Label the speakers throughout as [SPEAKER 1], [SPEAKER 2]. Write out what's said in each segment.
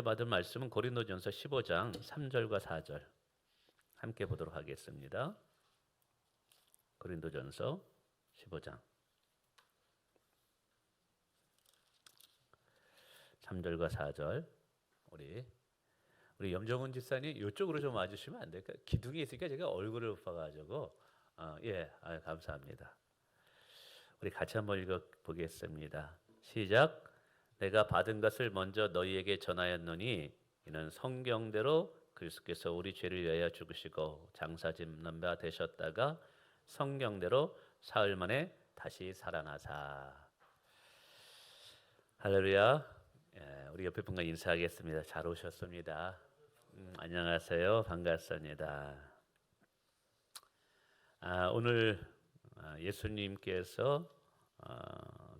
[SPEAKER 1] 받은 말씀은 고린도전서 15장 3절과 4절 함께 보도록 하겠습니다. 고린도전서 15장 3절과 4절 우리 염정훈 집사님 이쪽으로 좀 와주시면 안 될까요? 기둥이 있으니까 제가 얼굴을 못 봐가지고 감사합니다. 우리 같이 한번 읽어보겠습니다. 시작. 내가 받은 것을 먼저 너희에게 전하였노니 이는 성경대로 그리스도께서 우리 죄를 위하여 죽으시고 장사 짓는 바 되셨다가 성경대로 사흘 만에 다시 살아나사. 할렐루야. 우리 옆에 분과 인사하겠습니다. 잘 오셨습니다. 안녕하세요. 반갑습니다. 오늘 예수님께서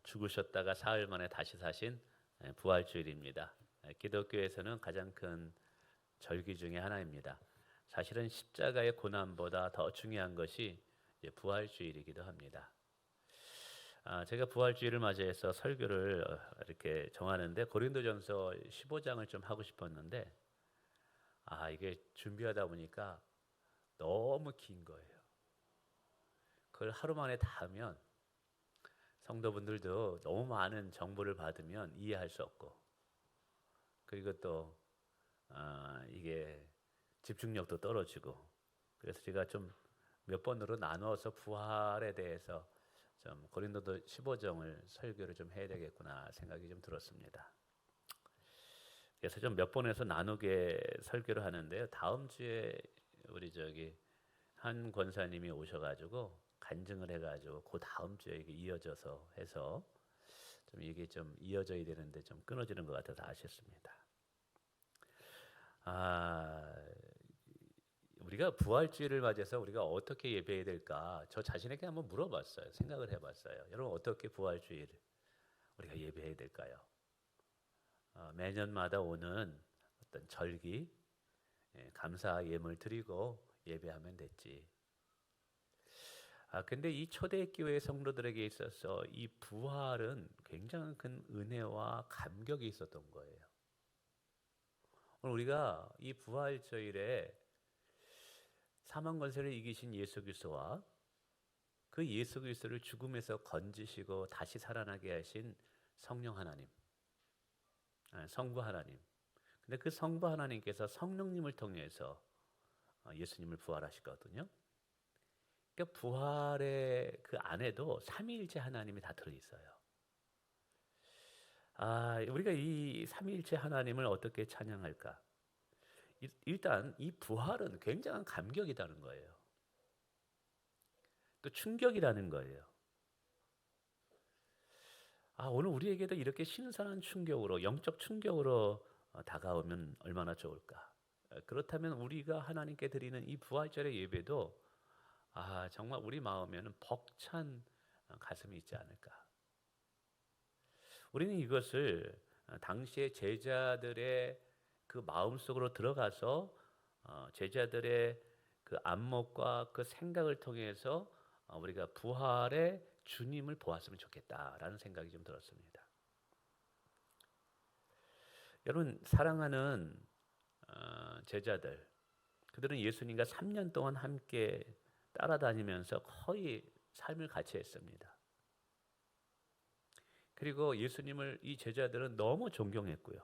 [SPEAKER 1] 죽으셨다가 사흘 만에 다시 사신 부활주일입니다. 기독교에서는 가장 큰 절기 중에 하나입니다. 사실은 십자가의 고난보다 더 중요한 것이 부활주일이기도 합니다. 제가 부활주일을 맞이해서 설교를 이렇게 정하는데 고린도전서 15장을 좀 하고 싶었는데 이게 준비하다 보니까 너무 긴 거예요. 그걸 하루 만에 다 하면 성도분들도 너무 많은 정보를 받으면 이해할 수 없고, 그리고 또 이게 집중력도 떨어지고, 그래서 제가 좀 몇 번으로 나누어서 부활에 대해서 좀 고린도도 15장을 설교를 좀 해야 되겠구나 생각이 좀 들었습니다. 그래서 좀 몇 번에서 나누게 설교를 하는데요. 다음 주에 우리 한 권사님이 오셔가지고 간증을 해가지고 그 다음 주에 이게 이어져서 해서 좀 이게 좀 이어져야 되는데 좀 끊어지는 것 같아서 아쉽습니다. 우리가 부활주일을 맞아서 우리가 어떻게 예배해야 될까? 저 자신에게 한번 물어봤어요. 생각을 해봤어요. 여러분 어떻게 부활주일 우리가 예배해야 될까요? 매년마다 오는 어떤 절기, 감사 예물 드리고 예배하면 됐지. 근데 이 초대교회 성도들에게 있어서 이 부활은 굉장히 큰 은혜와 감격이 있었던 거예요. 오늘 우리가 이 부활주일에 사망 권세를 이기신 예수 그리스도와 그 예수 그리스도를 죽음에서 건지시고 다시 살아나게 하신 성령 하나님, 성부 하나님. 근데 그 성부 하나님께서 성령님을 통해서 예수님을 부활하시거든요. 그러니까 부활의 그 안에도 삼위일체 하나님이 다 들어있어요. 우리가 이 삼위일체 하나님을 어떻게 찬양할까? 일단 이 부활은 굉장한 감격이라는 거예요. 또 충격이라는 거예요. 오늘 우리에게도 이렇게 신선한 충격으로, 영적 충격으로 다가오면 얼마나 좋을까? 그렇다면 우리가 하나님께 드리는 이 부활절의 예배도 정말 우리 마음에는 벅찬 가슴이 있지 않을까? 우리는 이것을 당시의 제자들의 그 마음속으로 들어가서 제자들의 그 안목과 그 생각을 통해서 우리가 부활의 주님을 보았으면 좋겠다라는 생각이 좀 들었습니다. 여러분 사랑하는 제자들, 그들은 예수님과 3년 동안 함께 따라다니면서 거의 삶을 같이 했습니다. 그리고 예수님을 이 제자들은 너무 존경했고요.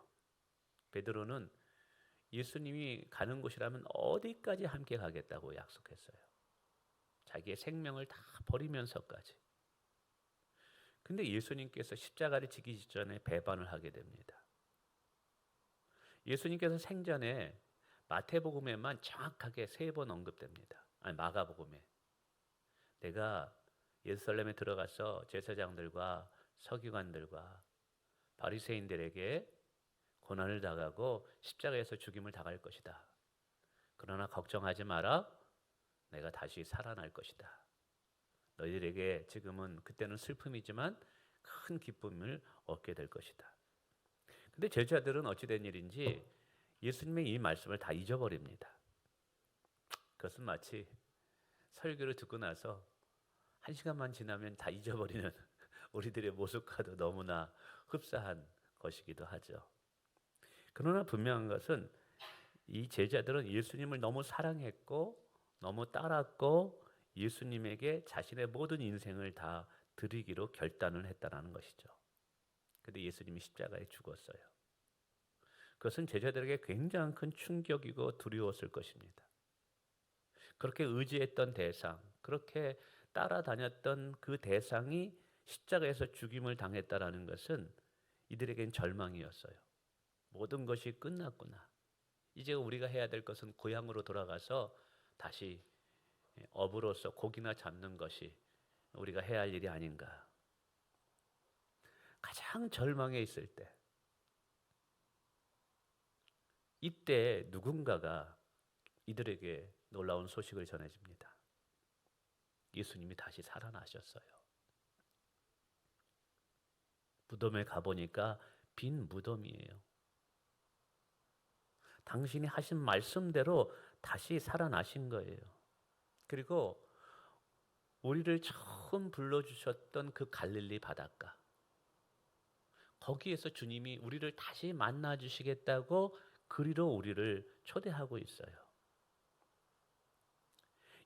[SPEAKER 1] 베드로는 예수님이 가는 곳이라면 어디까지 함께 가겠다고 약속했어요. 자기의 생명을 다 버리면서까지. 근데 예수님께서 십자가를 지기 직전에 배반을 하게 됩니다. 예수님께서 생전에 마태복음에만 정확하게 3번 언급됩니다. 마가복음에. 내가 예루살렘에 들어가서 제사장들과 서기관들과 바리새인들에게 고난을 당하고 십자가에서 죽임을 당할 것이다. 그러나 걱정하지 마라. 내가 다시 살아날 것이다. 너희들에게 지금은 그때는 슬픔이지만 큰 기쁨을 얻게 될 것이다. 근데 제자들은 어찌된 일인지 예수님의 이 말씀을 다 잊어버립니다. 그것은 마치 설교를 듣고 나서 1시간만 지나면 다 잊어버리는 우리들의 모습과도 너무나 흡사한 것이기도 하죠. 그러나 분명한 것은 이 제자들은 예수님을 너무 사랑했고 너무 따랐고 예수님에게 자신의 모든 인생을 다 드리기로 결단을 했다라는 것이죠. 근데 예수님이 십자가에 죽었어요. 그것은 제자들에게 굉장히 큰 충격이고 두려웠을 것입니다. 그렇게 의지했던 대상, 그렇게 따라다녔던 그 대상이 십자가에서 죽임을 당했다라는 것은 이들에겐 절망이었어요. 모든 것이 끝났구나. 이제 우리가 해야 될 것은 고향으로 돌아가서 다시 어부로서 고기나 잡는 것이 우리가 해야 할 일이 아닌가. 가장 절망에 있을 때, 이때 누군가가 이들에게 놀라운 소식을 전해집니다. 예수님이 다시 살아나셨어요. 무덤에 가보니까 빈 무덤이에요. 당신이 하신 말씀대로 다시 살아나신 거예요. 그리고 우리를 처음 불러주셨던 그 갈릴리 바닷가, 거기에서 주님이 우리를 다시 만나 주시겠다고 그리로 우리를 초대하고 있어요.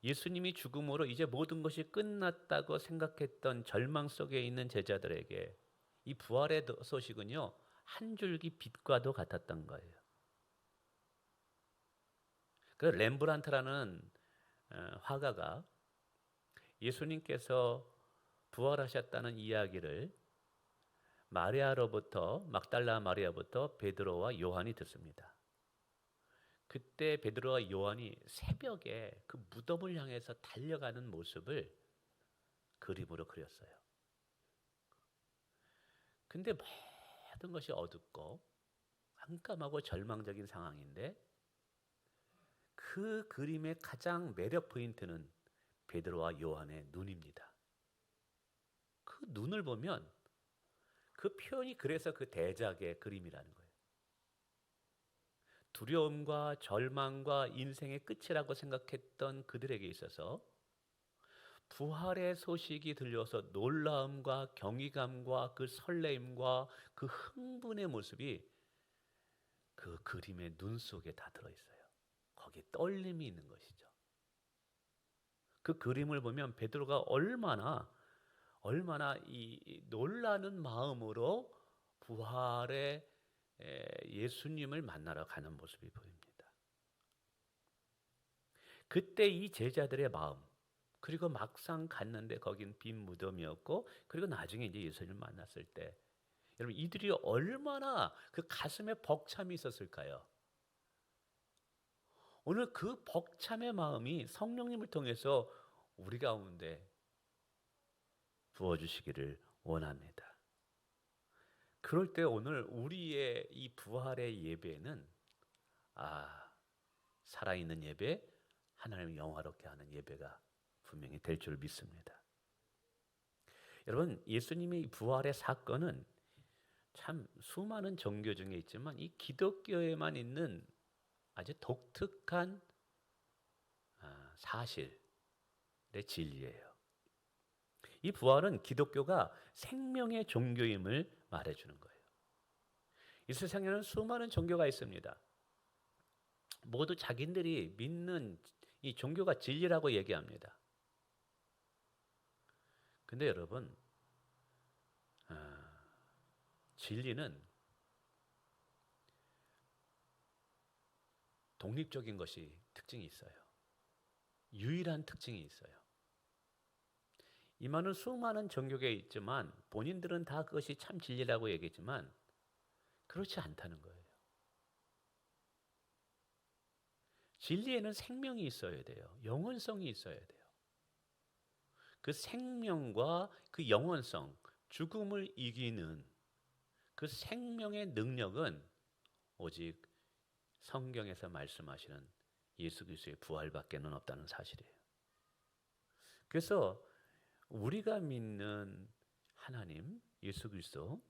[SPEAKER 1] 예수님이 죽음으로 이제 모든 것이 끝났다고 생각했던 절망 속에 있는 제자들에게 이 부활의 소식은요, 한 줄기 빛과도 같았던 거예요. 그 렘브란트라는 화가가 예수님께서 부활하셨다는 이야기를 막달라 마리아부터 베드로와 요한이 듣습니다. 그때 베드로와 요한이 새벽에 그 무덤을 향해서 달려가는 모습을 그림으로 그렸어요. 근데 모든 것이 어둡고 깜깜하고 절망적인 상황인데 그 그림의 가장 매력 포인트는 베드로와 요한의 눈입니다. 그 눈을 보면 그 표현이 그래서 그 대작의 그림이라는 거예요. 두려움과 절망과 인생의 끝이라고 생각했던 그들에게 있어서 부활의 소식이 들려서 놀라움과 경이감과 그 설레임과 그 흥분의 모습이 그 그림의 눈 속에 다 들어있어요. 거기에 떨림이 있는 것이죠. 그 그림을 보면 베드로가 얼마나 이 놀라는 마음으로 부활의 예수님을 만나러 가는 모습이 보입니다. 그때 이 제자들의 마음, 그리고 막상 갔는데 거긴 빈 무덤이었고, 그리고 나중에 이제 예수님을 만났을 때 여러분 이들이 얼마나 그 가슴에 벅참이 있었을까요? 오늘 그 벅참의 마음이 성령님을 통해서 우리 가운데 부어주시기를 원합니다. 그럴 때 오늘 우리의 이 부활의 예배는 살아있는 예배, 하나님을 영화롭게 하는 예배가 분명히 될 줄 믿습니다. 여러분, 예수님의 부활의 사건은 참 수많은 종교 중에 있지만 이 기독교에만 있는 아주 독특한 사실의 진리예요. 이 부활은 기독교가 생명의 종교임을 말해주는 거예요. 이 세상에는 수많은 종교가 있습니다. 모두 자기들이 믿는 이 종교가 진리라고 얘기합니다. 근데 여러분, 진리는 독립적인 것이 특징이 있어요. 유일한 특징이 있어요. 이 많은 수많은 종교가 있지만 본인들은 다 그것이 참 진리라고 얘기했지만 그렇지 않다는 거예요. 진리에는 생명이 있어야 돼요. 영원성이 있어야 돼요. 그 생명과 그 영원성, 죽음을 이기는 그 생명의 능력은 오직 성경에서 말씀하시는 예수 그리스도의 부활밖에는 없다는 사실이에요. 그래서 우리가 믿는 하나님, 예수 그리스도,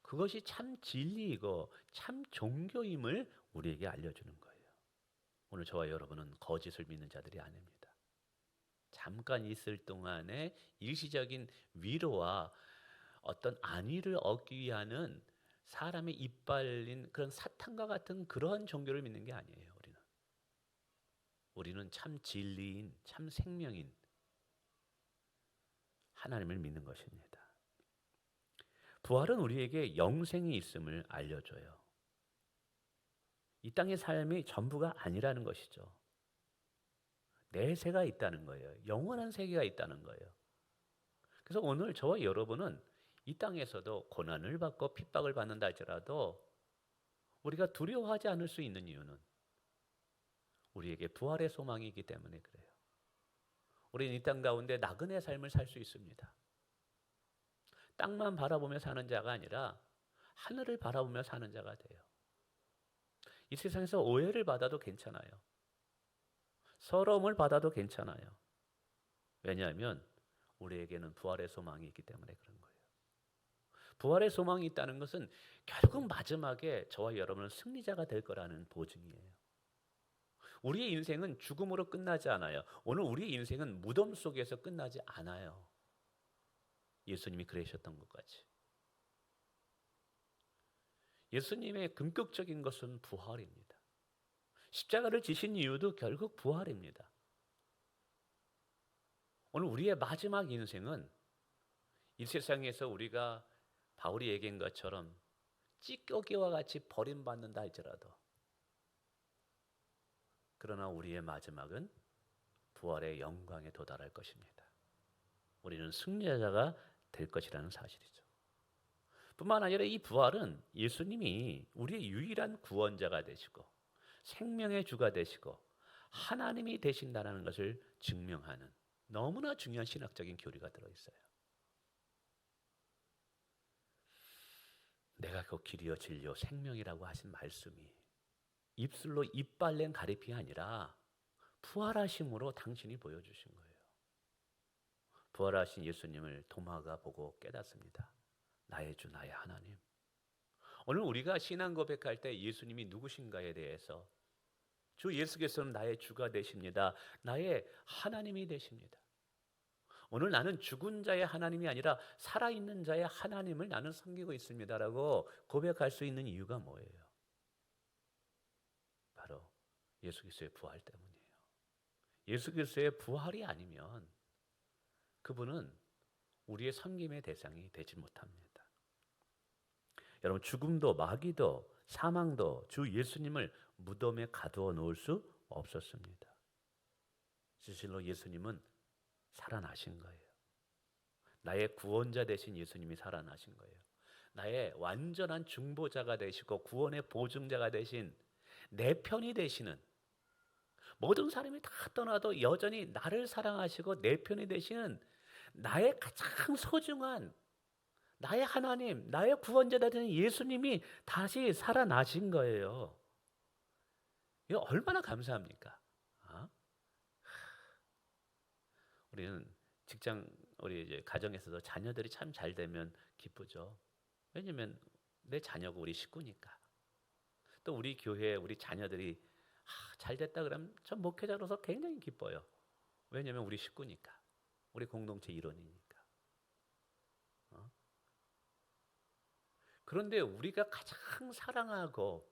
[SPEAKER 1] 그것이 참 진리이고 참 종교임을 우리에게 알려주는 거예요. 오늘 저와 여러분은 거짓을 믿는 자들이 아닙니다. 잠깐 있을 동안의 일시적인 위로와 어떤 안위를 얻기 위한 사람의 이빨린 그런 사탄과 같은 그러한 종교를 믿는 게 아니에요. 우리는 참 진리인, 참 생명인 하나님을 믿는 것입니다. 부활은 우리에게 영생이 있음을 알려줘요. 이 땅의 삶이 전부가 아니라는 것이죠. 내세가 있다는 거예요. 영원한 세계가 있다는 거예요. 그래서 오늘 저와 여러분은 이 땅에서도 고난을 받고 핍박을 받는다 할지라도 우리가 두려워하지 않을 수 있는 이유는 우리에게 부활의 소망이 있기 때문에 그래요. 우리는 이 땅 가운데 나그네 삶을 살 수 있습니다. 땅만 바라보며 사는 자가 아니라 하늘을 바라보며 사는 자가 돼요. 이 세상에서 오해를 받아도 괜찮아요. 서러움을 받아도 괜찮아요. 왜냐하면 우리에게는 부활의 소망이 있기 때문에 그런 거예요. 부활의 소망이 있다는 것은 결국 마지막에 저와 여러분은 승리자가 될 거라는 보증이에요. 우리의 인생은 죽음으로 끝나지 않아요. 오늘 우리의 인생은 무덤 속에서 끝나지 않아요. 예수님이 그러셨던 것 같이. 예수님의 금격적인 것은 부활입니다. 십자가를 지신 이유도 결국 부활입니다. 오늘 우리의 마지막 인생은 이 세상에서 우리가 바울이 얘기한 것처럼 찌꺼기와 같이 버림받는다 할지라도 그러나 우리의 마지막은 부활의 영광에 도달할 것입니다. 우리는 승리자가 될 것이라는 사실이죠. 뿐만 아니라 이 부활은 예수님이 우리의 유일한 구원자가 되시고 생명의 주가 되시고 하나님이 되신다는 것을 증명하는 너무나 중요한 신학적인 교리가 들어있어요. 내가 그 길이요 진리요 생명이라고 하신 말씀이 입술로 이빨 낸 가리낌이 아니라 부활하심으로 당신이 보여주신 거예요. 부활하신 예수님을 도마가 보고 깨닫습니다. 나의 주 나의 하나님. 오늘 우리가 신앙 고백할 때 예수님이 누구신가에 대해서 주 예수께서는 나의 주가 되십니다. 나의 하나님이 되십니다. 오늘 나는 죽은 자의 하나님이 아니라 살아있는 자의 하나님을 나는 섬기고 있습니다라고 고백할 수 있는 이유가 뭐예요? 바로 예수 그리스도의 부활 때문이에요. 예수 그리스도의 부활이 아니면 그분은 우리의 섬김의 대상이 되지 못합니다. 여러분 죽음도 마귀도 사망도 주 예수님을 무덤에 가두어 놓을 수 없었습니다. 진실로 예수님은 살아나신 거예요. 나의 구원자 되신 예수님이 살아나신 거예요. 나의 완전한 중보자가 되시고 구원의 보증자가 되신 내 편이 되시는 모든 사람이 다 떠나도 여전히 나를 사랑하시고 내 편이 되시는 나의 가장 소중한 나의 하나님, 나의 구원자 되는 예수님이 다시 살아나신 거예요. 이거 얼마나 감사합니까? 우리는 직장, 우리 이제 가정에서도 자녀들이 참 잘 되면 기쁘죠. 왜냐면 내 자녀가 우리 식구니까. 또 우리 교회 우리 자녀들이 잘 됐다 그러면 전 목회자로서 굉장히 기뻐요. 왜냐면 우리 식구니까. 우리 공동체 일원이니까. 그런데 우리가 가장 사랑하고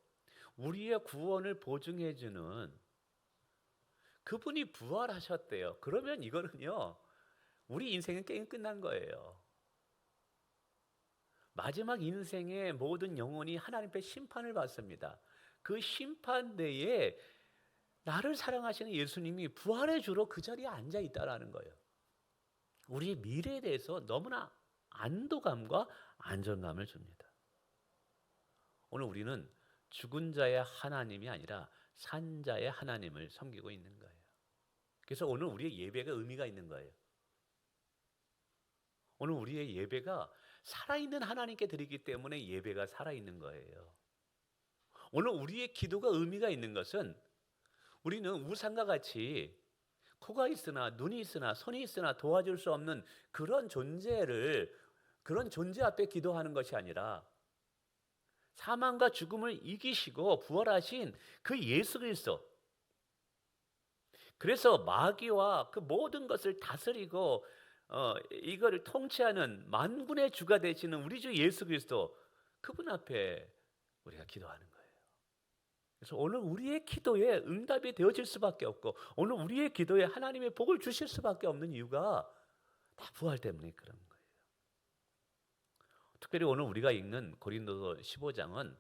[SPEAKER 1] 우리의 구원을 보증해주는 그분이 부활하셨대요. 그러면 이거는요, 우리 인생은 게임 끝난 거예요. 마지막 인생의 모든 영혼이 하나님 앞에 심판을 받습니다. 그 심판대에 나를 사랑하시는 예수님이 부활의 주로 그 자리에 앉아 있다라는 거예요. 우리의 미래에 대해서 너무나 안도감과 안정감을 줍니다. 오늘 우리는 죽은 자의 하나님이 아니라 산 자의 하나님을 섬기고 있는 거예요. 그래서 오늘 우리의 예배가 의미가 있는 거예요. 오늘 우리의 예배가 살아있는 하나님께 드리기 때문에 예배가 살아있는 거예요. 오늘 우리의 기도가 의미가 있는 것은 우리는 우상과 같이 코가 있으나 눈이 있으나 손이 있으나 도와줄 수 없는 그런 존재 앞에 기도하는 것이 아니라 사망과 죽음을 이기시고 부활하신 그 예수 그리스도, 그래서 마귀와 그 모든 것을 다스리고 이거를 통치하는 만군의 주가 되시는 우리 주 예수 그리스도, 그분 앞에 우리가 기도하는 거예요. 그래서 오늘 우리의 기도에 응답이 되어질 수밖에 없고 오늘 우리의 기도에 하나님의 복을 주실 수밖에 없는 이유가 다 부활 때문에 그런 거예요. 특별히 오늘 우리가 읽는 고린도서 15장은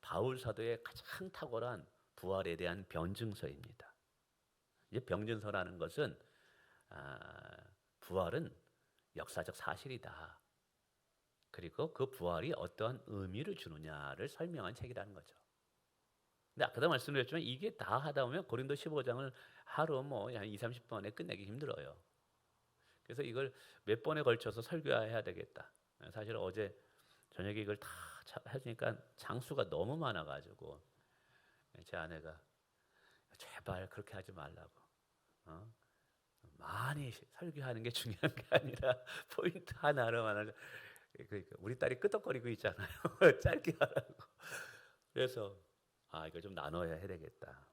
[SPEAKER 1] 바울 사도의 가장 탁월한 부활에 대한 변증서입니다. 이제 변증서라는 것은 부활은 역사적 사실이다. 그리고 그 부활이 어떠한 의미를 주느냐를 설명한 책이라는 거죠. 근데 아까도 말씀드렸지만 이게 다 하다 보면 고린도 15장을 하루 한 2, 30분에 끝내기 힘들어요. 그래서 이걸 몇 번에 걸쳐서 설교해야 되겠다. 사실 어제 저녁에 이걸 다 해주니까 장수가 너무 많아가지고 제 아내가 제발 그렇게 하지 말라고. 많이 설교하는 게 중요한 게 아니라 포인트 하나로만 하자. 그러니까 우리 딸이 끄덕거리고 있잖아요. 짧게 하라고. 그래서 이걸 좀 나눠야 해야 되겠다.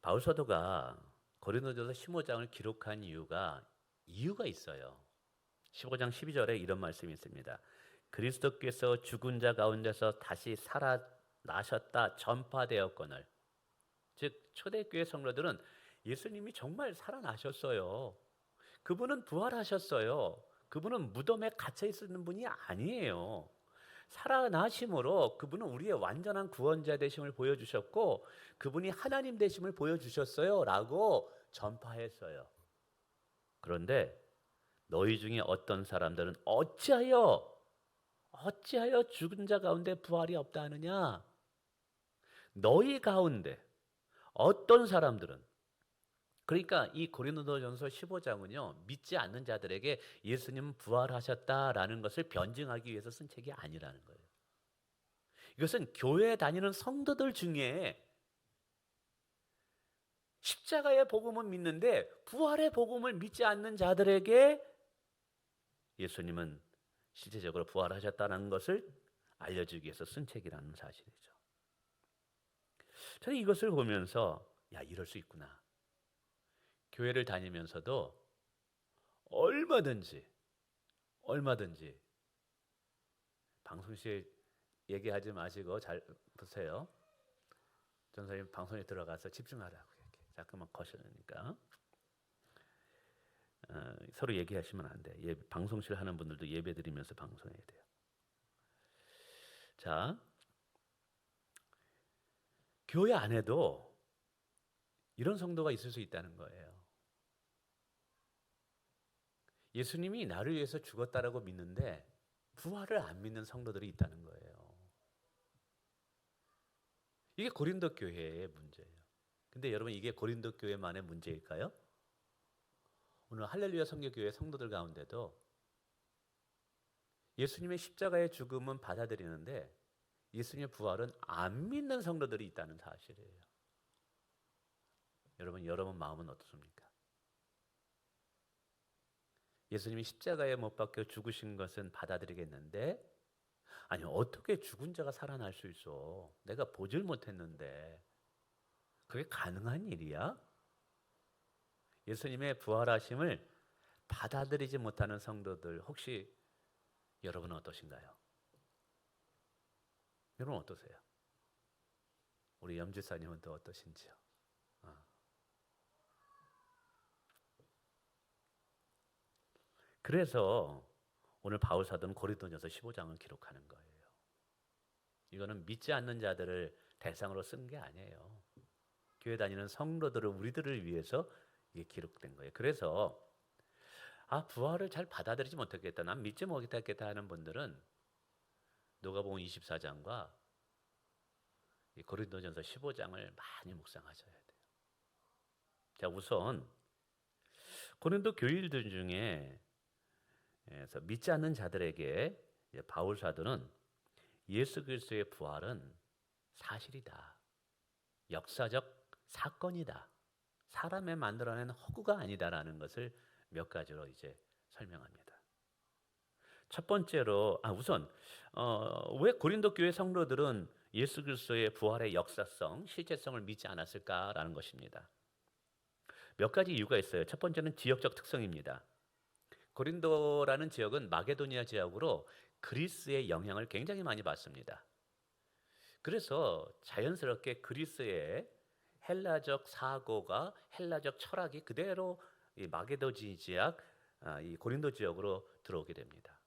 [SPEAKER 1] 바울 사도가 고린도전서 15장을 기록한 이유가 있어요. 15장 12절에 이런 말씀이 있습니다. 그리스도께서 죽은 자 가운데서 다시 살아나셨다 전파되었거늘. 즉 초대교회 성도들은 예수님이 정말 살아나셨어요. 그분은 부활하셨어요. 그분은 무덤에 갇혀 있는 분이 아니에요. 살아나심으로 그분은 우리의 완전한 구원자 되심을 보여주셨고 그분이 하나님 되심을 보여주셨어요 라고 전파했어요. 그런데 너희 중에 어떤 사람들은 어찌하여 죽은 자 가운데 부활이 없다 하느냐. 너희 가운데 어떤 사람들은, 그러니까 이 고린도전서 15장은요 믿지 않는 자들에게 예수님은 부활하셨다라는 것을 변증하기 위해서 쓴 책이 아니라는 거예요. 이것은 교회에 다니는 성도들 중에 십자가의 복음은 믿는데 부활의 복음을 믿지 않는 자들에게 예수님은 실제적으로 부활하셨다는 것을 알려주기 위해서 쓴 책이라는 사실이죠. 저는 이것을 보면서 이럴 수 있구나. 교회를 다니면서도 얼마든지 방송실 얘기하지 마시고 잘 보세요. 전사님 방송에 들어가서 집중하라고 이렇게 자꾸만 거시니까 서로 얘기하시면 안 돼. 방송실 하는 분들도 예배 드리면서 방송해야 돼요. 자, 교회 안에도 이런 성도가 있을 수 있다는 거예요. 예수님이 나를 위해서 죽었다라고 믿는데 부활을 안 믿는 성도들이 있다는 거예요. 이게 고린도 교회의 문제예요. 근데 여러분 이게 고린도 교회만의 문제일까요? 오늘 할렐루야 성교교회 성도들 가운데도 예수님의 십자가의 죽음은 받아들이는데 예수님의 부활은 안 믿는 성도들이 있다는 사실이에요. 여러분 마음은 어떻습니까? 예수님이 십자가에 못 박혀 죽으신 것은 받아들이겠는데 아니 어떻게 죽은 자가 살아날 수 있어? 내가 보질 못했는데 그게 가능한 일이야? 예수님의 부활하심을 받아들이지 못하는 성도들 혹시 여러분은 어떠신가요? 여러분 어떠세요? 우리 염지사님은 또 어떠신지요? 그래서 오늘 바울 사도는 고린도전서 15장을 기록하는 거예요. 이거는 믿지 않는 자들을 대상으로 쓴 게 아니에요. 교회 다니는 성도들을 우리들을 위해서 이게 기록된 거예요. 그래서 부활을 잘 받아들이지 못했겠다, 난 믿지 못했겠다 하는 분들은 누가복음 24장과 이 고린도전서 15장을 많이 묵상하셔야 돼요. 자, 우선 고린도 교인들 중에 믿지 않는 자들에게 바울 사도는 예수 그리스도의 부활은 사실이다. 역사적 사건이다. 사람의 만들어낸 허구가 아니다라는 것을 몇 가지로 이제 설명합니다. 첫 번째로 우선 왜 고린도 교회 성도들은 예수 그리스도의 부활의 역사성, 실제성을 믿지 않았을까라는 것입니다. 몇 가지 이유가 있어요. 첫 번째는 지역적 특성입니다. 고린도라는 지역은 마게도니아 지역으로 그리스의 영향을 굉장히 많이 받습니다. 그래서 자연스럽게 그리스의 헬라적 사고가 헬라적 철학이 그대로 이 마게도 지역, 이 고린도 지역으로 들어오게 됩니다.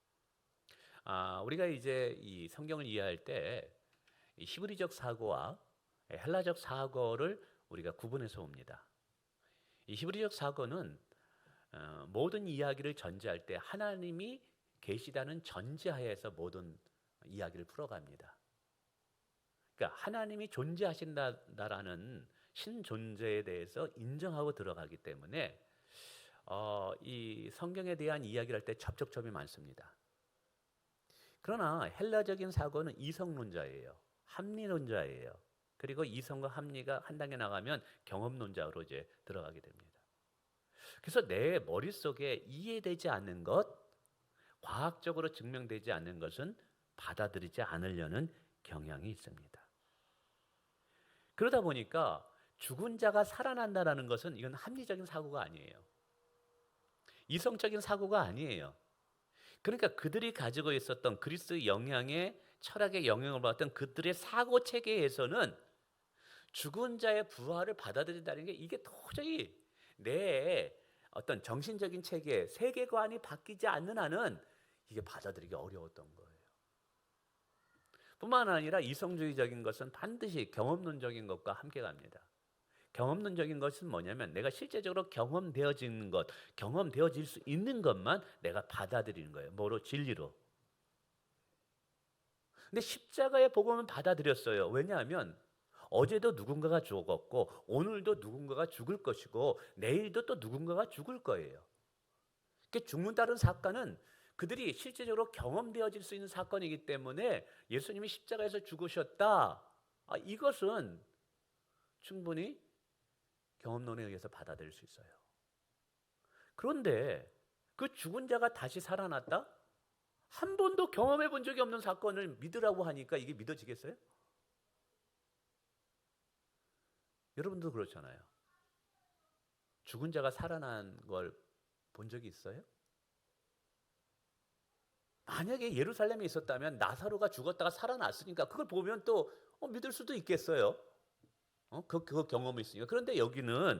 [SPEAKER 1] 우리가 이제 이 성경을 이해할 때 이 히브리적 사고와 헬라적 사고를 우리가 구분해서 봅니다. 이 히브리적 사고는 모든 이야기를 전제할 때 하나님이 계시다는 전제하에서 모든 이야기를 풀어갑니다. 그러니까 하나님이 존재하신다라는 신존재에 대해서 인정하고 들어가기 때문에 이 성경에 대한 이야기를 할 때 접촉점이 많습니다. 그러나 헬라적인 사고는 이성론자예요. 합리론자예요. 그리고 이성과 합리가 한 단계 나가면 경험론자로 이제 들어가게 됩니다. 그래서 내 머릿속에 이해되지 않는 것, 과학적으로 증명되지 않는 것은 받아들이지 않으려는 경향이 있습니다. 그러다 보니까 죽은 자가 살아난다는 것은 이건 합리적인 사고가 아니에요. 이성적인 사고가 아니에요. 그러니까 그들이 가지고 있었던 그리스 영향의 철학의 영향을 받았던 그들의 사고 체계에서는 죽은 자의 부활을 받아들인다는 게 이게 도저히 내 어떤 정신적인 체계, 세계관이 바뀌지 않는 한은 이게 받아들이기 어려웠던 거예요. 뿐만 아니라 이성주의적인 것은 반드시 경험론적인 것과 함께 갑니다. 경험론적인 것은 뭐냐면 내가 실제적으로 경험되어지는 것, 경험되어질 수 있는 것만 내가 받아들이는 거예요. 뭐로? 진리로. 근데 십자가의 복음은 받아들였어요. 왜냐하면 어제도 누군가가 죽었고 오늘도 누군가가 죽을 것이고 내일도 또 누군가가 죽을 거예요. 그러니까 죽는다는 사건은 그들이 실제적으로 경험되어질 수 있는 사건이기 때문에 예수님이 십자가에서 죽으셨다. 이것은 충분히 경험론에 의해서 받아들일 수 있어요. 그런데 그 죽은 자가 다시 살아났다? 한 번도 경험해 본 적이 없는 사건을 믿으라고 하니까 이게 믿어지겠어요? 여러분도 그렇잖아요. 죽은 자가 살아난 걸 본 적이 있어요? 만약에 예루살렘에 있었다면 나사로가 죽었다가 살아났으니까 그걸 보면 또 믿을 수도 있겠어요. 그 경험이 있으니까. 그런데 여기는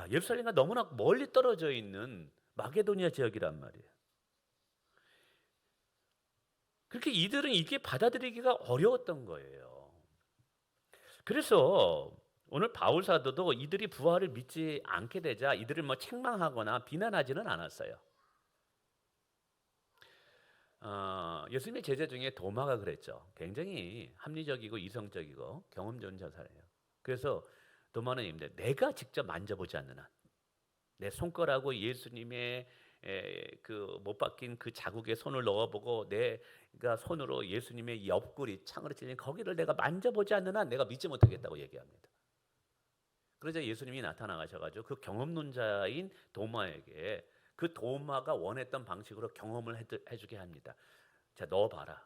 [SPEAKER 1] 예루살렘과 너무나 멀리 떨어져 있는 마게도니아 지역이란 말이에요. 그렇게 이들은 이게 받아들이기가 어려웠던 거예요. 그래서 오늘 바울 사도도 이들이 부활을 믿지 않게 되자 이들을 책망하거나 비난하지는 않았어요. 예수님의 제자 중에 도마가 그랬죠. 굉장히 합리적이고 이성적이고 경험 좋은 자사예요. 그래서 도마는 입니다. 내가 직접 만져보지 않는 한, 내 손가락으로 예수님의 그 못 박힌 그 자국에 손을 넣어보고 내가 손으로 예수님의 옆구리 창으로 찔린 거기를 내가 만져보지 않는 한 내가 믿지 못하겠다고 얘기합니다. 그러자 예수님이 나타나셔가지고 그 경험론자인 도마에게 그 도마가 원했던 방식으로 경험을 해주게 합니다. 자, 넣어봐라.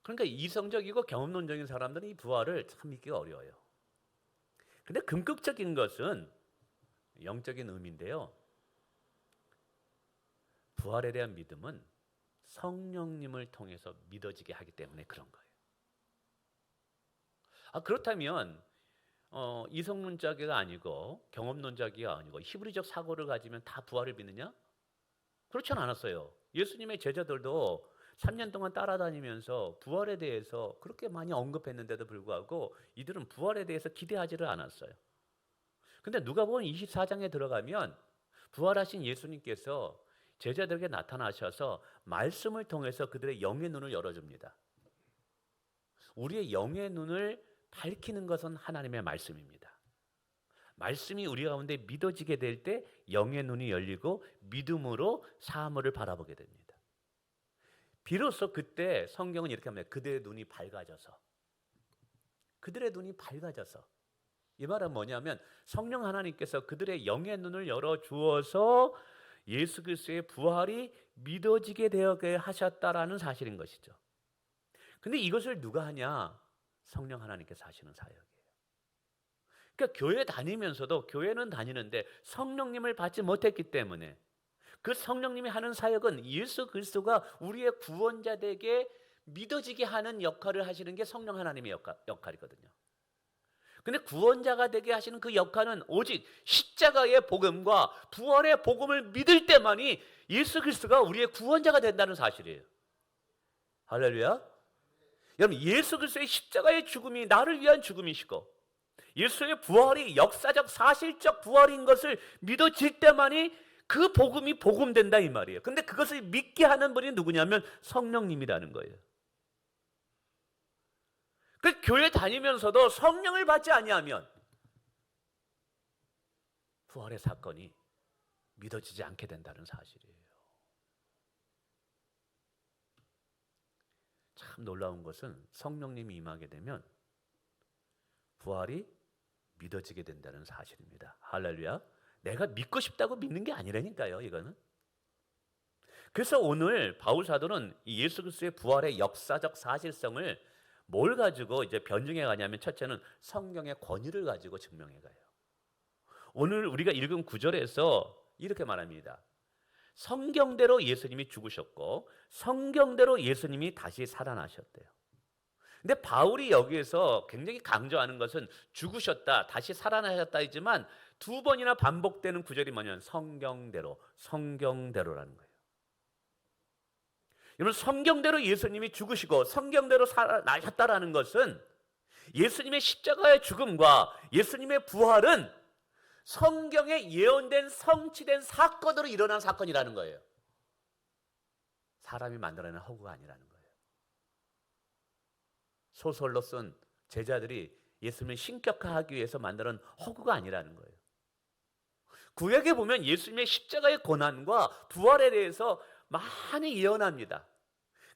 [SPEAKER 1] 그러니까 이성적이고 경험론적인 사람들은 이 부활을 참 믿기가 어려워요. 근데 궁극적인 것은 영적인 의미인데요. 부활에 대한 믿음은 성령님을 통해서 믿어지게 하기 때문에 그런 거예요. 그렇다면 이성론자가 아니고 경험론자가 아니고 히브리적 사고를 가지면 다 부활을 믿느냐? 그렇지는 않았어요. 예수님의 제자들도 3년 동안 따라다니면서 부활에 대해서 그렇게 많이 언급했는데도 불구하고 이들은 부활에 대해서 기대하지를 않았어요. 근데 누가복음 24장에 들어가면 부활하신 예수님께서 제자들에게 나타나셔서 말씀을 통해서 그들의 영의 눈을 열어줍니다. 우리의 영의 눈을 밝히는 것은 하나님의 말씀입니다. 말씀이 우리 가운데 믿어지게 될 때 영의 눈이 열리고 믿음으로 사물을 바라보게 됩니다. 비로소 그때 성경은 이렇게 합니다. 그들의 눈이 밝아져서. 그들의 눈이 밝아져서. 이 말은 뭐냐면 성령 하나님께서 그들의 영의 눈을 열어주어서 예수 그리스도의 부활이 믿어지게 되게 하셨다라는 사실인 것이죠. 근데 이것을 누가 하냐? 성령 하나님께서 하시는 사역이에요. 그러니까 교회 다니면서도 교회는 다니는데 성령님을 받지 못했기 때문에 그 성령님이 하는 사역은 예수 그리스도가 우리의 구원자 되게 믿어지게 하는 역할을 하시는 게 성령 하나님의 역할이거든요. 근데 구원자가 되게 하시는 그 역할은 오직 십자가의 복음과 부활의 복음을 믿을 때만이 예수 그리스도가 우리의 구원자가 된다는 사실이에요. 할렐루야. 여러분, 예수 그리스도의 십자가의 죽음이 나를 위한 죽음이시고 예수의 부활이 역사적 사실적 부활인 것을 믿어질 때만이 그 복음이 복음된다 이 말이에요. 근데 그것을 믿게 하는 분이 누구냐면 성령님이라는 거예요. 그 교회 다니면서도 성령을 받지 아니하면 부활의 사건이 믿어지지 않게 된다는 사실이에요. 참 놀라운 것은 성령님이 임하게 되면 부활이 믿어지게 된다는 사실입니다. 할렐루야. 내가 믿고 싶다고 믿는 게 아니라니까요, 이거는. 그래서 오늘 바울 사도는 이 예수 그리스도의 부활의 역사적 사실성을 뭘 가지고 이제 변증해 가냐면 첫째는 성경의 권위를 가지고 증명해 가요. 오늘 우리가 읽은 구절에서 이렇게 말합니다. 성경대로 예수님이 죽으셨고 성경대로 예수님이 다시 살아나셨대요. 근데 바울이 여기에서 굉장히 강조하는 것은 죽으셨다, 다시 살아나셨다이지만 두 번이나 반복되는 구절이 뭐냐면 성경대로, 성경대로라는 거예요. 여러분, 성경대로 예수님이 죽으시고 성경대로 살아나셨다라는 것은 예수님의 십자가의 죽음과 예수님의 부활은 성경에 예언된 성취된 사건으로 일어난 사건이라는 거예요. 사람이 만들어낸 허구가 아니라는 거예요. 소설로 쓴 제자들이 예수님을 신격화하기 위해서 만드는 허구가 아니라는 거예요. 구약에 보면 예수님의 십자가의 고난과 부활에 대해서 많이 예언합니다.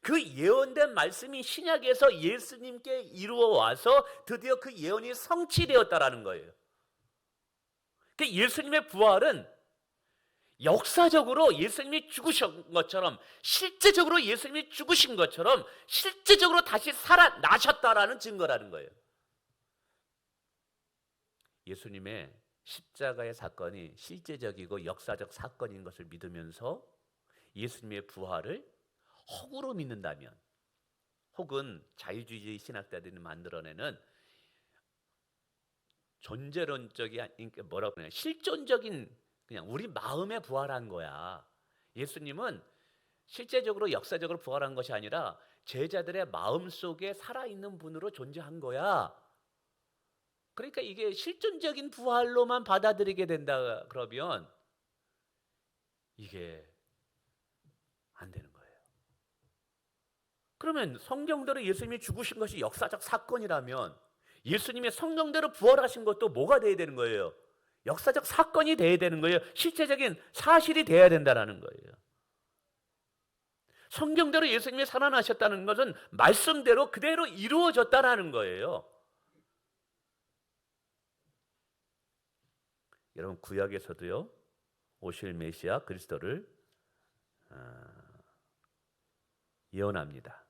[SPEAKER 1] 그 예언된 말씀이 신약에서 예수님께 이루어 와서 드디어 그 예언이 성취되었다라는 거예요. 예수님의 부활은 역사적으로 예수님이 죽으신 것처럼, 실제적으로 예수님이 죽으신 것처럼 실제적으로 다시 살아나셨다라는 증거라는 거예요. 예수님의 십자가의 사건이 실제적이고 역사적 사건인 것을 믿으면서 예수님의 부활을 허구로 믿는다면, 혹은 자유주의 신학자들이 만들어내는 존재론적인, 뭐라고 그러냐, 실존적인, 그냥 우리 마음에 부활한 거야. 예수님은 실제적으로 역사적으로 부활한 것이 아니라 제자들의 마음 속에 살아있는 분으로 존재한 거야. 그러니까 이게 실존적인 부활로만 받아들이게 된다 그러면 이게 안 되는 거예요. 그러면 성경대로 예수님이 죽으신 것이 역사적 사건이라면 예수님의 성경대로 부활하신 것도 뭐가 돼야 되는 거예요? 역사적 사건이 돼야 되는 거예요. 실제적인 사실이 돼야 된다는 거예요. 성경대로 예수님이 살아나셨다는 것은 말씀대로 그대로 이루어졌다는 거예요. 여러분, 구약에서도요, 오실 메시아 그리스도를 예언합니다.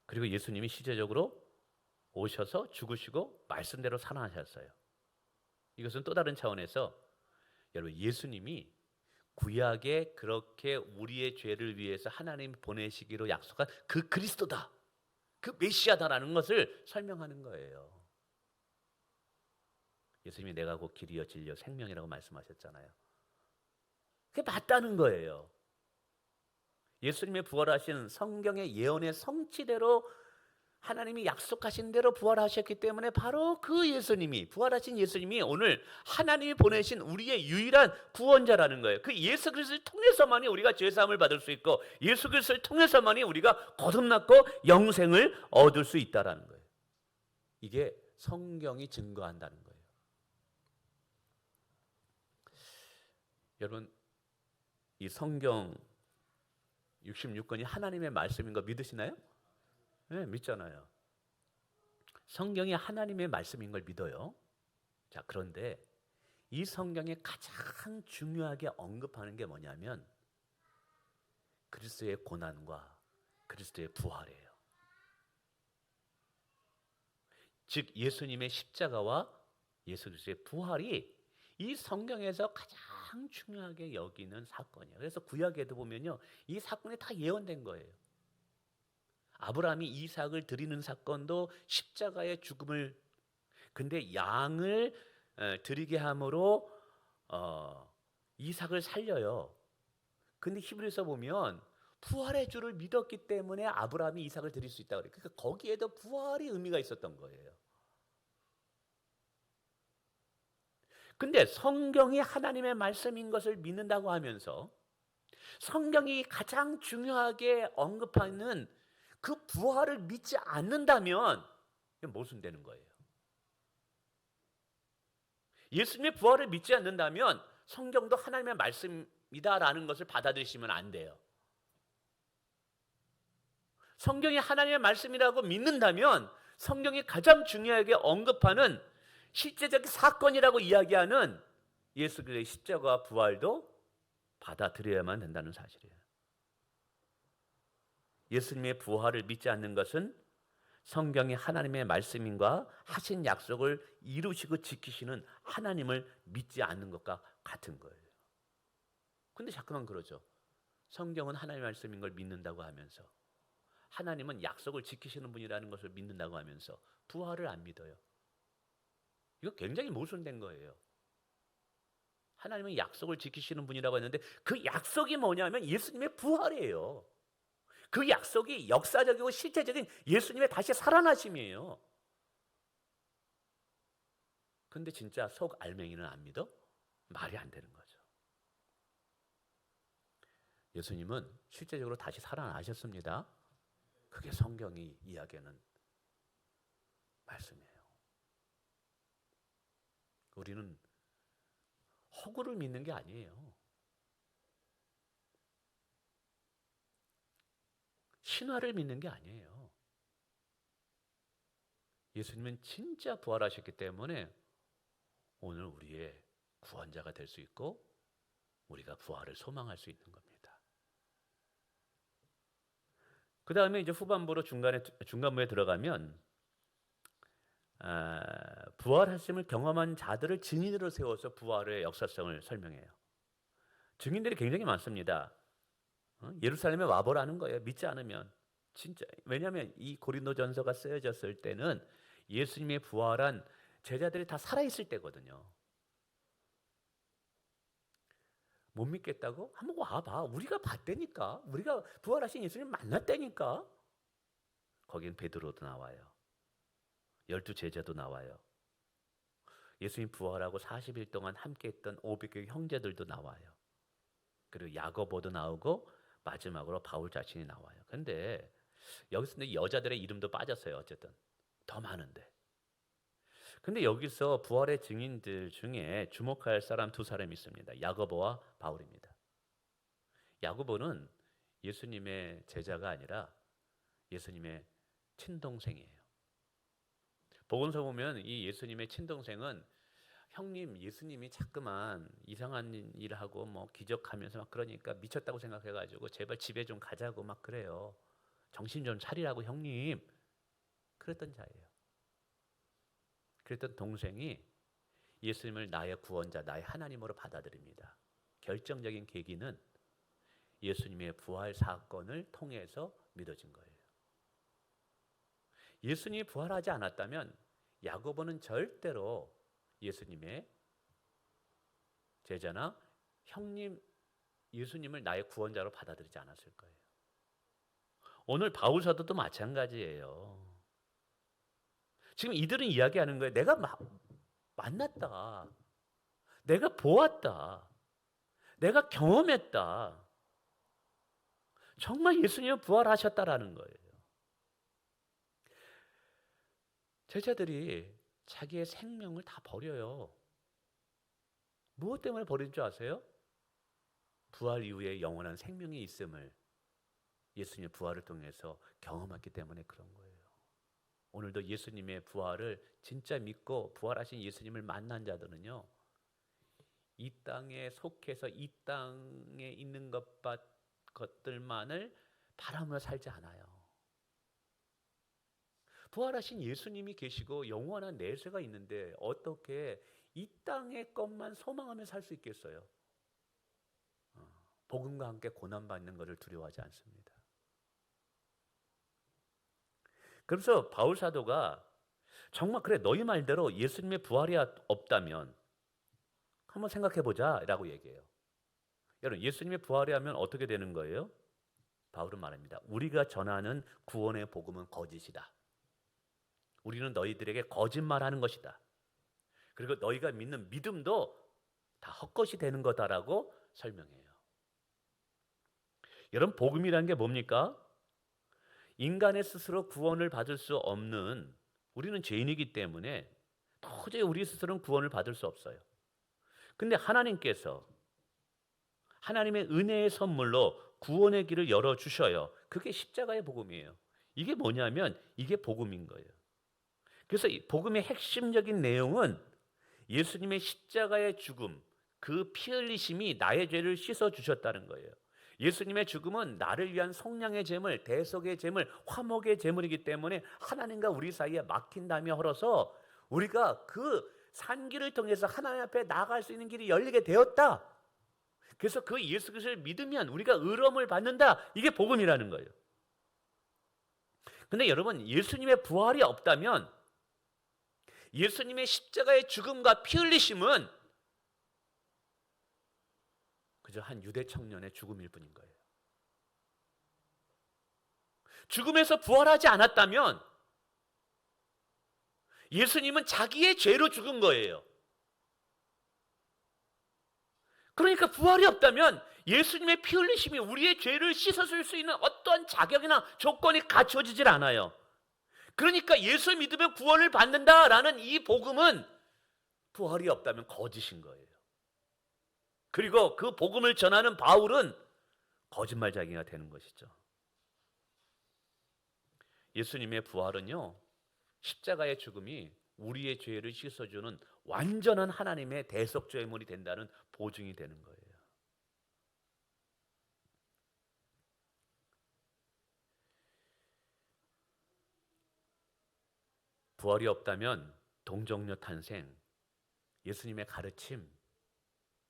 [SPEAKER 1] 그리고 예수님이 실제적으로 오셔서 죽으시고 말씀대로 살아나셨어요. 이것은 또 다른 차원에서 여러분, 예수님이 구약에 그렇게 우리의 죄를 위해서 하나님 보내시기로 약속한 그 그리스도다, 그 메시아다라는 것을 설명하는 거예요. 예수님이 내가 곧 길이요 진리요 생명이라고 말씀하셨잖아요. 그게 맞다는 거예요. 예수님의 부활하신 성경의 예언의 성취대로 하나님이 약속하신 대로 부활하셨기 때문에 바로 그 예수님이, 부활하신 예수님이 오늘 하나님이 보내신 우리의 유일한 구원자라는 거예요. 그 예수 그리스도를 통해서만이 우리가 죄사함을 받을 수 있고 예수 그리스도를 통해서만이 우리가 거듭났고 영생을 얻을 수 있다라는 거예요. 이게 성경이 증거한다는 거예요. 여러분, 이 성경 66권이 하나님의 말씀인 거 믿으시나요? 네, 믿잖아요. 성경이 하나님의 말씀인 걸 믿어요. 자, 그런데 이 성경에 가장 중요하게 언급하는 게 뭐냐면 그리스도의 고난과 그리스도의 부활이에요. 즉 예수님의 십자가와 예수 그리스도의 부활이 이 성경에서 가장 중요하게 여기는 사건이에요. 그래서 구약에도 보면요, 이 사건이 다 예언된 거예요. 아브라함이 이삭을 드리는 사건도 십자가의 죽음을, 근데 양을 드리게 함으로 이삭을 살려요. 근데 히브리서 보면 부활의 주를 믿었기 때문에 아브라함이 이삭을 드릴 수 있다 그래요. 그러니까 거기에도 부활이 의미가 있었던 거예요. 근데 성경이 하나님의 말씀인 것을 믿는다고 하면서 성경이 가장 중요하게 언급하는 그 부활을 믿지 않는다면 이게 모순되는 거예요. 예수님의 부활을 믿지 않는다면 성경도 하나님의 말씀이다라는 것을 받아들이시면 안 돼요. 성경이 하나님의 말씀이라고 믿는다면 성경이 가장 중요하게 언급하는 실제적 사건이라고 이야기하는 예수 그리스도의 십자가와 부활도 받아들여야만 된다는 사실이에요. 예수님의 부활을 믿지 않는 것은 성경이 하나님의 말씀인과 하신 약속을 이루시고 지키시는 하나님을 믿지 않는 것과 같은 거예요. 근데 자꾸만 그러죠. 성경은 하나님의 말씀인 걸 믿는다고 하면서 하나님은 약속을 지키시는 분이라는 것을 믿는다고 하면서 부활을 안 믿어요. 이거 굉장히 모순된 거예요. 하나님은 약속을 지키시는 분이라고 했는데 그 약속이 뭐냐면 예수님의 부활이에요. 그 약속이 역사적이고 실제적인 예수님의 다시 살아나심이에요. 근데 진짜 속 알맹이는 안 믿어? 말이 안 되는 거죠. 예수님은 실제적으로 다시 살아나셨습니다. 그게 성경이 이야기하는 말씀이에요. 우리는 허구를 믿는 게 아니에요. 신화를 믿는 게 아니에요. 예수님은 진짜 부활하셨기 때문에 오늘 우리의 구원자가 될 수 있고 우리가 부활을 소망할 수 있는 겁니다. 그 다음에 이제 후반부로 중간부에 들어가면 부활하심을 경험한 자들을 증인으로 세워서 부활의 역사성을 설명해요. 증인들이 굉장히 많습니다. 예루살렘에 와보라는 거예요. 믿지 않으면. 진짜. 왜냐하면 이 고린도전서가 쓰여졌을 때는 예수님의 부활한 제자들이 다 살아있을 때거든요. 못 믿겠다고? 한번 와봐. 우리가 봤다니까. 우리가 부활하신 예수님 만났다니까. 거긴 베드로도 나와요. 12 제자도 나와요. 예수님 부활하고 40일 동안 함께했던 500개 형제들도 나와요. 그리고 야고보도 나오고 마지막으로 바울 자신이 나와요. 근데 여기서 여자들의 이름도 빠졌어요. 어쨌든 더 많은데. 근데 여기서 부활의 증인들 중에 주목할 사람 두 사람이 있습니다. 야고보와 바울입니다. 야고보는 예수님의 제자가 아니라 예수님의 친동생이에요. 복음서 보면 이 예수님의 친동생은 형님, 예수님이 자꾸만 이상한 일을 하고 뭐 기적하면서 막 그러니까 미쳤다고 생각해가지고 제발 집에 좀 가자고 막 그래요. 정신 좀 차리라고 형님. 그랬던 자예요. 그랬던 동생이 예수님을 나의 구원자, 나의 하나님으로 받아들입니다. 결정적인 계기는 예수님의 부활 사건을 통해서 믿어진 거예요. 예수님이 부활하지 않았다면 야고보는 절대로 예수님의 제자나 형님, 예수님을 나의 구원자로 받아들이지 않았을 거예요. 오늘 바울 사도도 마찬가지예요. 지금 이들은 이야기하는 거예요. 내가 만났다. 내가 보았다. 내가 경험했다. 정말 예수님은 부활하셨다라는 거예요. 제자들이 자기의 생명을 다 버려요. 무엇 때문에 버린 줄 아세요? 부활 이후에 영원한 생명이 있음을 예수님의 부활을 통해서 경험했기 때문에 그런 거예요. 오늘도 예수님의 부활을 진짜 믿고 부활하신 예수님을 만난 자들은요, 이 땅에 속해서 이 땅에 있는 것들만을 바라며 살지 않아요. 부활하신 예수님이 계시고 영원한 내세가 있는데 어떻게 이 땅의 것만 소망하며 살 수 있겠어요? 복음과 함께 고난받는 것을 두려워하지 않습니다. 그래서 바울 사도가 정말 그래 너희 말대로 예수님의 부활이 없다면 한번 생각해보자 라고 얘기해요. 여러분 예수님의 부활이 하면 어떻게 되는 거예요? 바울은 말합니다. 우리가 전하는 구원의 복음은 거짓이다. 우리는 너희들에게 거짓말하는 것이다. 그리고 너희가 믿는 믿음도 다 헛것이 되는 거다라고 설명해요. 여러분 복음이라는 게 뭡니까? 인간의 스스로 구원을 받을 수 없는, 우리는 죄인이기 때문에 도저히 우리 스스로는 구원을 받을 수 없어요. 근데 하나님께서 하나님의 은혜의 선물로 구원의 길을 열어주셔요. 그게 십자가의 복음이에요. 이게 뭐냐면 이게 복음인 거예요. 그래서 이 복음의 핵심적인 내용은 예수님의 십자가의 죽음, 그 피 흘리심이 나의 죄를 씻어주셨다는 거예요. 예수님의 죽음은 나를 위한 속량의 제물, 대속의 제물, 화목의 제물이기 때문에 하나님과 우리 사이에 막힌 담이 헐어서 우리가 그 산길을 통해서 하나님 앞에 나아갈 수 있는 길이 열리게 되었다. 그래서 그 예수 그리스도를 믿으면 우리가 의로움을 받는다. 이게 복음이라는 거예요. 근데 여러분 예수님의 부활이 없다면 예수님의 십자가의 죽음과 피 흘리심은 그저 한 유대 청년의 죽음일 뿐인 거예요. 죽음에서 부활하지 않았다면 예수님은 자기의 죄로 죽은 거예요. 그러니까 부활이 없다면 예수님의 피 흘리심이 우리의 죄를 씻어줄 수 있는 어떠한 자격이나 조건이 갖춰지질 않아요. 그러니까 예수 믿으면 구원을 받는다라는 이 복음은 부활이 없다면 거짓인 거예요. 그리고 그 복음을 전하는 바울은 거짓말쟁이가 되는 것이죠. 예수님의 부활은요, 십자가의 죽음이 우리의 죄를 씻어주는 완전한 하나님의 대속죄물이 된다는 보증이 되는 거예요. 부활이 없다면 동정녀 탄생, 예수님의 가르침,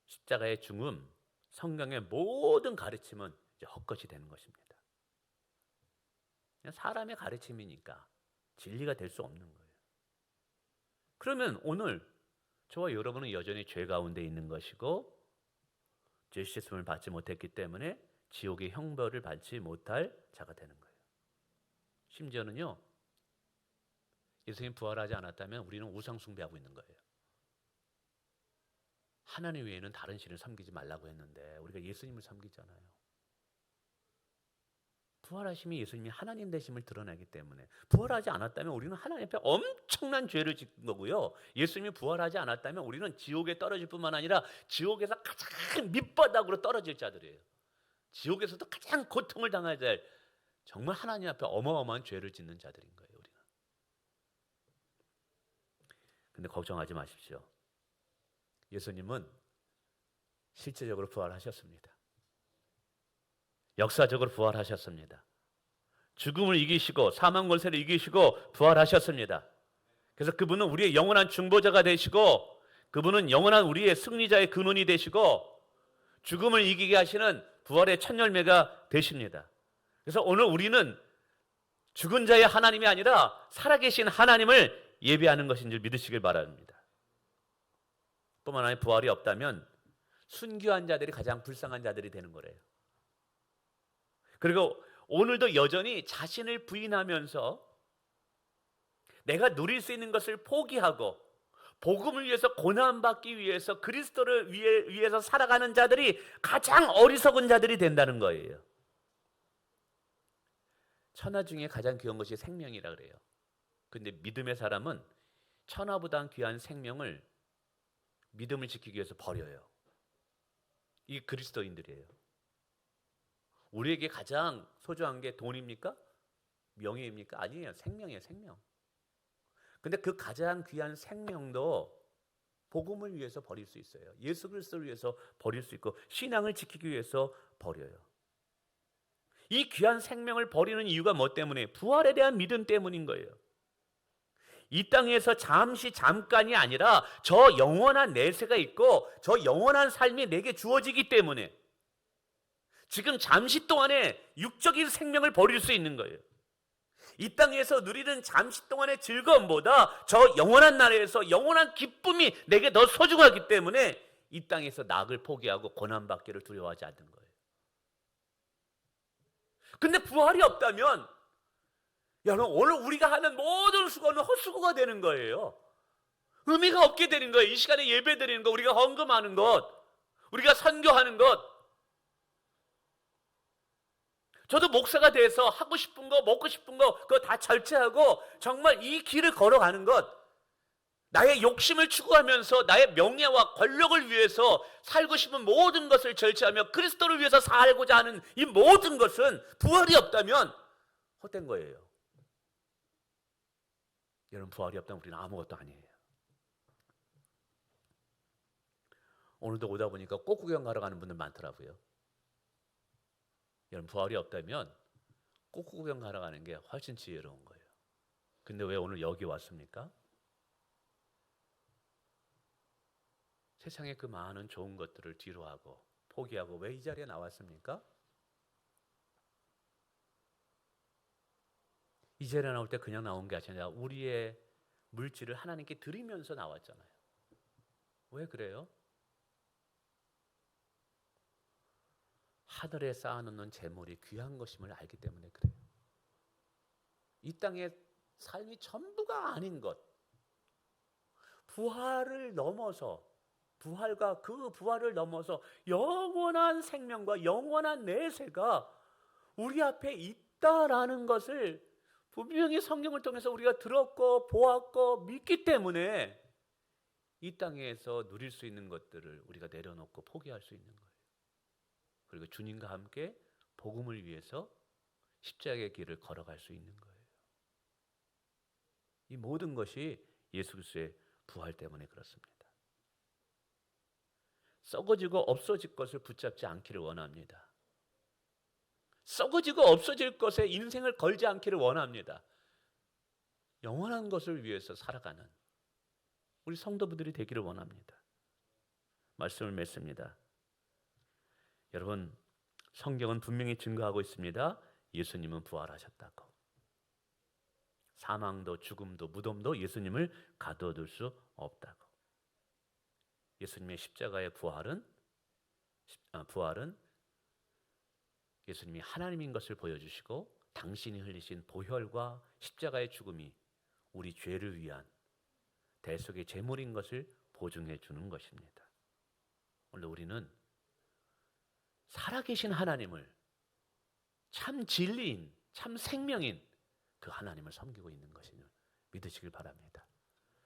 [SPEAKER 1] 십자가의 죽음, 성경의 모든 가르침은 이제 헛것이 되는 것입니다. 그냥 사람의 가르침이니까 진리가 될 수 없는 거예요. 그러면 오늘 저와 여러분은 여전히 죄 가운데 있는 것이고 죄 씻음을 받지 못했기 때문에 지옥의 형벌을 받지 못할 자가 되는 거예요. 심지어는요, 예수님 부활하지 않았다면 우리는 우상 숭배하고 있는 거예요. 하나님 외에는 다른 신을 섬기지 말라고 했는데 우리가 예수님을 섬기잖아요. 부활하심이 예수님이 하나님 되심을 드러내기 때문에 부활하지 않았다면 우리는 하나님 앞에 엄청난 죄를 짓는 거고요. 예수님이 부활하지 않았다면 우리는 지옥에 떨어질 뿐만 아니라 지옥에서 가장 밑바닥으로 떨어질 자들이에요. 지옥에서도 가장 고통을 당해야 될 정말 하나님 앞에 어마어마한 죄를 짓는 자들인 거예요. 우리는. 근데 걱정하지 마십시오. 예수님은 실제적으로 부활하셨습니다. 역사적으로 부활하셨습니다. 죽음을 이기시고 사망 권세를 이기시고 부활하셨습니다. 그래서 그분은 우리의 영원한 중보자가 되시고 그분은 영원한 우리의 승리자의 근원이 되시고 죽음을 이기게 하시는 부활의 첫 열매가 되십니다. 그래서 오늘 우리는 죽은 자의 하나님이 아니라 살아계신 하나님을 예배하는 것인 줄 믿으시길 바랍니다. 뿐만 아니라 부활이 없다면 순교한 자들이 가장 불쌍한 자들이 되는 거래요. 그리고 오늘도 여전히 자신을 부인하면서 내가 누릴 수 있는 것을 포기하고 복음을 위해서 고난받기 위해서 그리스도를 위해서 살아가는 자들이 가장 어리석은 자들이 된다는 거예요. 천하 중에 가장 귀한 것이 생명이라 그래요. 근데 믿음의 사람은 천하보다 귀한 생명을 믿음을 지키기 위해서 버려요. 이게 그리스도인들이에요. 우리에게 가장 소중한 게 돈입니까? 명예입니까? 아니에요. 생명이에요. 생명. 근데 그 가장 귀한 생명도 복음을 위해서 버릴 수 있어요. 예수 그리스도를 위해서 버릴 수 있고 신앙을 지키기 위해서 버려요. 이 귀한 생명을 버리는 이유가 뭐 때문에? 부활에 대한 믿음 때문인 거예요. 이 땅에서 잠깐이 아니라 저 영원한 내세가 있고 저 영원한 삶이 내게 주어지기 때문에 지금 잠시 동안에 육적인 생명을 버릴 수 있는 거예요. 이 땅에서 누리는 잠시 동안의 즐거움보다 저 영원한 나라에서 영원한 기쁨이 내게 더 소중하기 때문에 이 땅에서 낙을 포기하고 고난받기를 두려워하지 않는 거예요. 근데 부활이 없다면 여러분 오늘 우리가 하는 모든 수고는 헛수고가 되는 거예요. 의미가 없게 되는 거예요. 이 시간에 예배 드리는 것, 우리가 헌금하는 것, 우리가 선교하는 것. 저도 목사가 돼서 하고 싶은 거, 먹고 싶은 거 그거 다 절제하고 정말 이 길을 걸어가는 것, 나의 욕심을 추구하면서 나의 명예와 권력을 위해서 살고 싶은 모든 것을 절제하며 그리스도를 위해서 살고자 하는 이 모든 것은 부활이 없다면 헛된 거예요. 여러분 부활이 없다면 우리는 아무것도 아니에요. 오늘도 오다 보니까 꽃구경 가러 가는 분들 많더라고요. 여러분 부활이 없다면 꽃구경 가러 가는 게 훨씬 지혜로운 거예요. 근데 왜 오늘 여기 왔습니까? 세상의 그 많은 좋은 것들을 뒤로하고 포기하고 왜 이 자리에 나왔습니까? 이 자리에 나올 때 그냥 나온 게 아니라 우리의 물질을 하나님께 드리면서 나왔잖아요. 왜 그래요? 하늘에 쌓아놓는 재물이 귀한 것임을 알기 때문에 그래요. 이 땅의 삶이 전부가 아닌 것, 부활을 넘어서 부활과 그 부활을 넘어서 영원한 생명과 영원한 내세가 우리 앞에 있다라는 것을 분명히 성경을 통해서 우리가 들었고 보았고 믿기 때문에 이 땅에서 누릴 수 있는 것들을 우리가 내려놓고 포기할 수 있는 거예요. 그리고 주님과 함께 복음을 위해서 십자가의 길을 걸어갈 수 있는 거예요. 이 모든 것이 예수 그리스도의 부활 때문에 그렇습니다. 썩어지고 없어질 것을 붙잡지 않기를 원합니다. 썩어지고 없어질 것에 인생을 걸지 않기를 원합니다. 영원한 것을 위해서 살아가는 우리 성도분들이 되기를 원합니다. 말씀을 맺습니다. 여러분, 성경은 분명히 증거하고 있습니다. 예수님은 부활하셨다고. 사망도 죽음도 무덤도 예수님을 가둬둘 수 없다고. 예수님의 십자가의 부활은 예수님이 하나님인 것을 보여주시고 당신이 흘리신 보혈과 십자가의 죽음이 우리 죄를 위한 대속의 제물인 것을 보증해 주는 것입니다. 오늘 우리는 살아계신 하나님을, 참 진리인, 참 생명인 그 하나님을 섬기고 있는 것을 믿으시길 바랍니다.